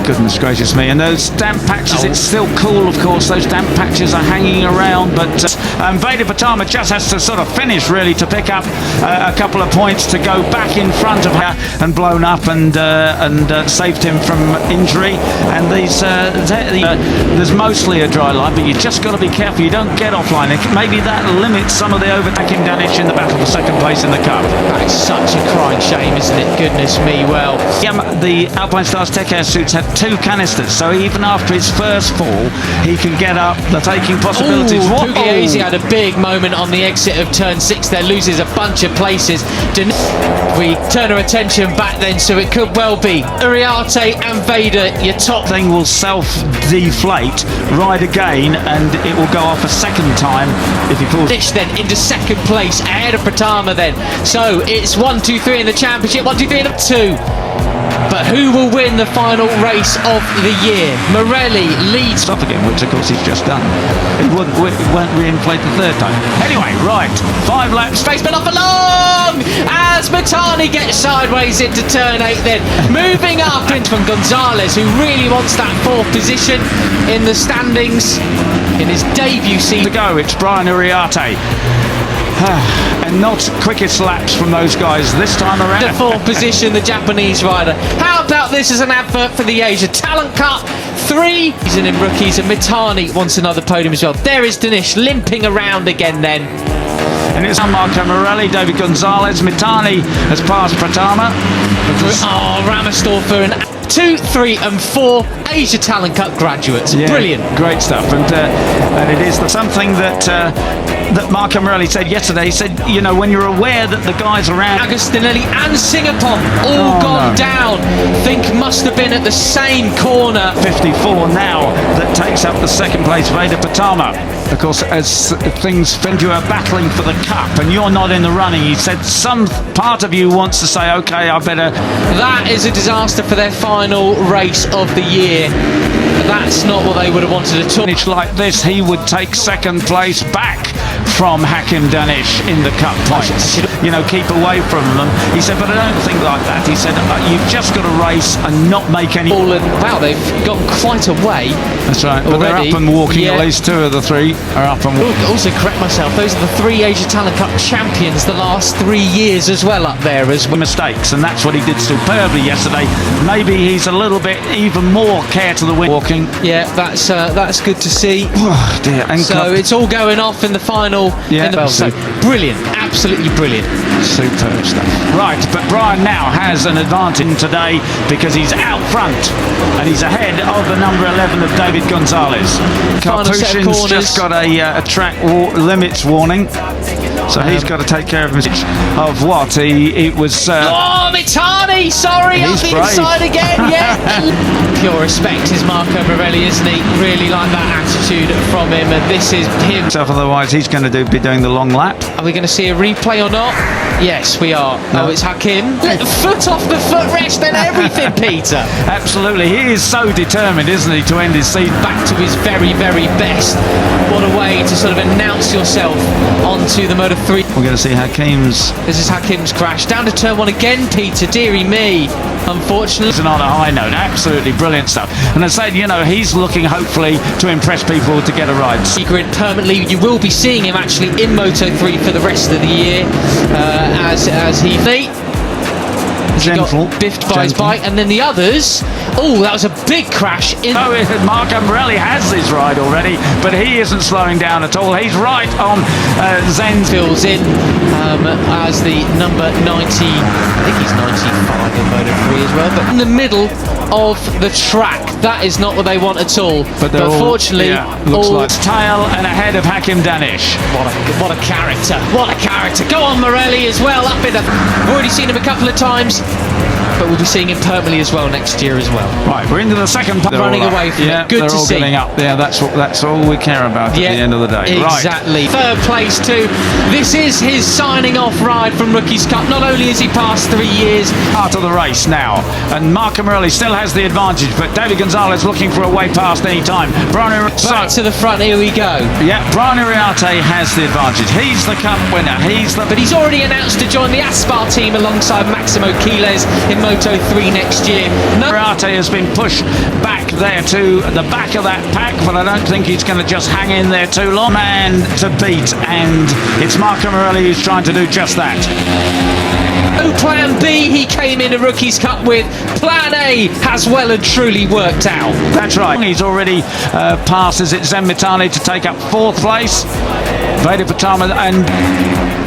Goodness gracious me. And those damp patches, it's still cool, of course. Those damp patches are hanging around, but Veda Pitama just has to sort of finish, really, to pick up a couple of points to go back in front of her and blown up and saved him from injury. And there's mostly a dry line, but you just got to be careful you don't get offline. Maybe that limits some of the overtaking Danish in the battle for second place in the cup. That is such a crying shame, isn't it? Goodness me, well. The Alpine Stars Tech Air suits have 2 canisters, so even after his first fall, he can get up the taking possibilities. Pugliese had a big moment on the exit of turn 6 there, loses a bunch of places. We turn our attention back then, so it could well be Uriarte and Veda, your top thing will self-deflate, ride again, and it will go off a second time if he falls. Then into second place ahead of Pitama then. So it's 1, 2, 3 in the championship, 1, 2, 3 and 2. But who will win the final race of the year? Morelli leads. Stop again, which of course he's just done. He won't re-inflate the third time. Anyway, right, 5 laps. Space but off along as Mitani gets sideways into turn 8 then. Moving up from Gonzalez, who really wants that 4th position in the standings in his debut season. To go, it's Brian Uriarte. And not quickest laps from those guys this time around. The 4th position, the Japanese rider. How about this as an advert for the Asia Talent Cup? 3 season in rookies, and Mitani wants another podium as well. There is Danish limping around again then. And it's Marco Morelli, David Gonzalez. Mitani has passed Pitama. Oh, Ramersdorfer and 2, 3 and 4 Asia Talent Cup graduates. Yeah, brilliant. Great stuff. And it is something that Marco Morelli said yesterday. He said, you know, when you're aware that the guys around Agostinelli and Singapore all gone down. Think must have been at the same corner. 54 now that takes up the second place, Veda Pitama. Of course, as things think you are battling for the cup and you're not in the running, he said some part of you wants to say, okay, I better. That is a disaster for their final race of the year. That's not what they would have wanted at all. Like this, he would take second place back from Hakim Danish in the cup points. You know, keep away from them. He said, but I don't think like that. He said, you've just got to race and not make any. Wow, they've got quite a way. That's right, but already. They're up and walking. At least 2 of the 3 are up and walking. Also, correct myself, those are the 3 Asia Talent Cup champions the last 3 years as well up there as well. Mistakes, and that's what he did superbly yesterday. Maybe he's a little bit even more care to the wind walking. Yeah, that's good to see. Oh dear. And so it's all going off in the final. Yeah, so brilliant, absolutely brilliant. Superb stuff. Right, but Brian now has an advantage today because he's out front and he's ahead of the number 11 of David Gonzalez. Karpushin's just got a track limits warning. So he's got to take care of himself. Of what? It was. Oh, Mitani! Sorry, up the inside again. Yeah. Pure respect is Marco Morelli, isn't he? Really like that attitude from him, and this is him. Otherwise, he's going to be doing the long lap. Are we going to see a replay or not? Yes, we are. No. Oh, it's Hakim. Let the foot off the footrest and everything, Peter. Absolutely. He is so determined, isn't he, to end his season. Back to his very, very best. What a way to sort of announce yourself onto the Moto 3. We're going to see Hakim's. This is Hakim's crash. Down to turn 1 again, Peter. Deary me. Unfortunately. It's on a high note. Absolutely brilliant stuff. And I said, you know, he's looking hopefully to impress people to get a ride. Grid permanently. You will be seeing him actually in Moto 3 for the rest of the year as he Gentle, got biffed by his bike, and then the others. Oh, that was a big crash. Marco Morelli has his ride already, but he isn't slowing down at all. He's right on Zen's. Fills in as the number 90. I think he's 95 in Moto 3 as well, but in the middle of the track. That is not what they want at all. But fortunately, looks like tail and ahead of Hakim Danish. What a character! What a character! Go on, Morelli as well. Up in the. We've already seen him a couple of times, but we'll be seeing him permanently as well next year as well. Right, we're into the second part. Running away from it. Good to see. Getting up. Yeah, that's all we care about at the end of the day. Exactly. Right. 3rd place too. This is his signing off ride from Rookies Cup. Not only has he passed 3 years. Part of the race now, and Marco Morelli still has the advantage, but David Gonzalez looking for a way past any time. Back to the front. Here we go. Yeah, Brian Uriarte has the advantage. He's the cup winner. But he's already announced to join the Aspar team alongside Maximo Quiles in Moto3 next year. Arate has been pushed back there to the back of that pack, but I don't think he's going to just hang in there too long. Man to beat, and it's Marco Morelli who's trying to do just that. No plan B he came in a Rookies Cup with. Plan A has well and truly worked out. That's right. He's already passes it Zen Mitani to take up 4th place. Veda Pitama and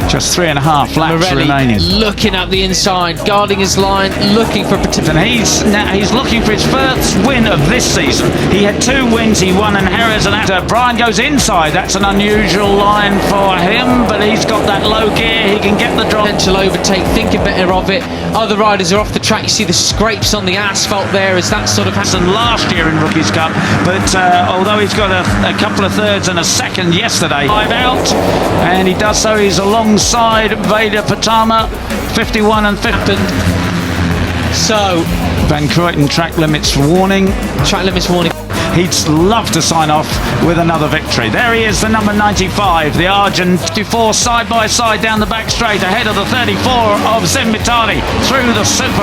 just 3.5 laps Morelli remaining. looking up the inside, guarding his line, looking for And he's looking for his first win of this season. He had 2 wins. He won in Jerez, and after Brian goes inside. That's an unusual line for him, but he's got that low gear. He can get the drop. potential overtake, thinking better of it. Other riders are off the track. You see the scrapes on the asphalt there as that sort of happened last year in Rookies Cup, but although he's got a couple of thirds and a second yesterday, 5 out, and he does so. He's alongside Veda Pitama, 51 and 50. So Van Kruijten track limits warning. Track limits warning. He'd love to sign off with another victory. There he is, the number 95, the Argent. 54 side by side down the back straight, ahead of the 34 of Zen Mitani through the super.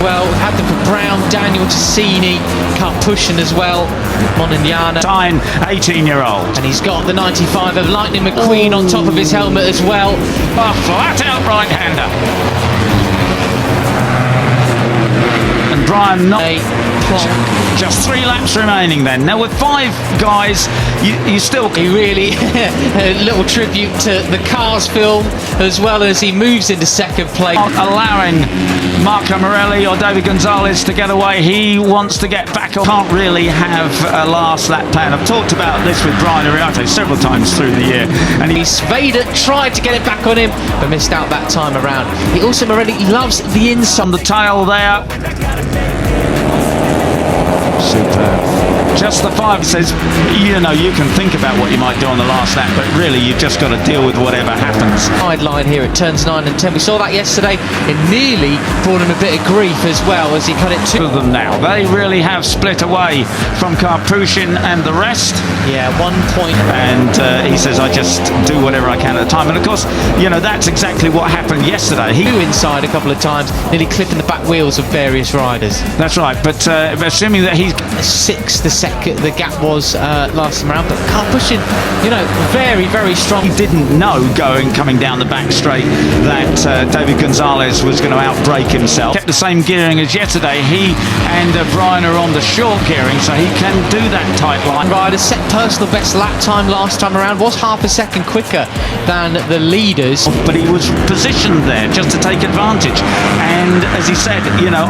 Well, had them for Brown, Daniel Tassini, can't pushing as well. Monignana. 18-year-old. And he's got the 95 of Lightning McQueen on top of his helmet as well. A flat-out right-hander. And Brian not. Just 3 laps remaining then. Now with 5 guys, you still... He really, a little tribute to the Cars film, as well as he moves into second place. Allowing Marco Morelli or David Gonzalez to get away. He wants to get back on. Can't really have a last lap plan. I've talked about this with Brian Ariate several times through the year. And Veda tried to get it back on him, but missed out that time around. He also, Morelli loves the inside. On the tail there. Superb. Just the 5 says, you know, you can think about what you might do on the last lap, but really you've just got to deal with whatever happens. Side line here at turns 9 and 10. We saw that yesterday. It nearly brought him a bit of grief as well as he cut it to them now. They really have split away from Karpushin and the rest. Yeah, 1 point. And he says, I just do whatever I can at the time. And of course, you know, that's exactly what happened yesterday. He flew inside a couple of times, nearly clipping the back wheels of various riders. That's right, but assuming that he's 6 the gap was last time around, but Karpushin, you know, very, very strong. He didn't know coming down the back straight that David Gonzalez was going to outbrake himself. Kept the same gearing as yesterday. He and Brian are on the short gearing, so he can do that tight line. Rider set personal best lap time last time around, was half a second quicker than the leaders. But he was positioned there just to take advantage. And as he said, you know,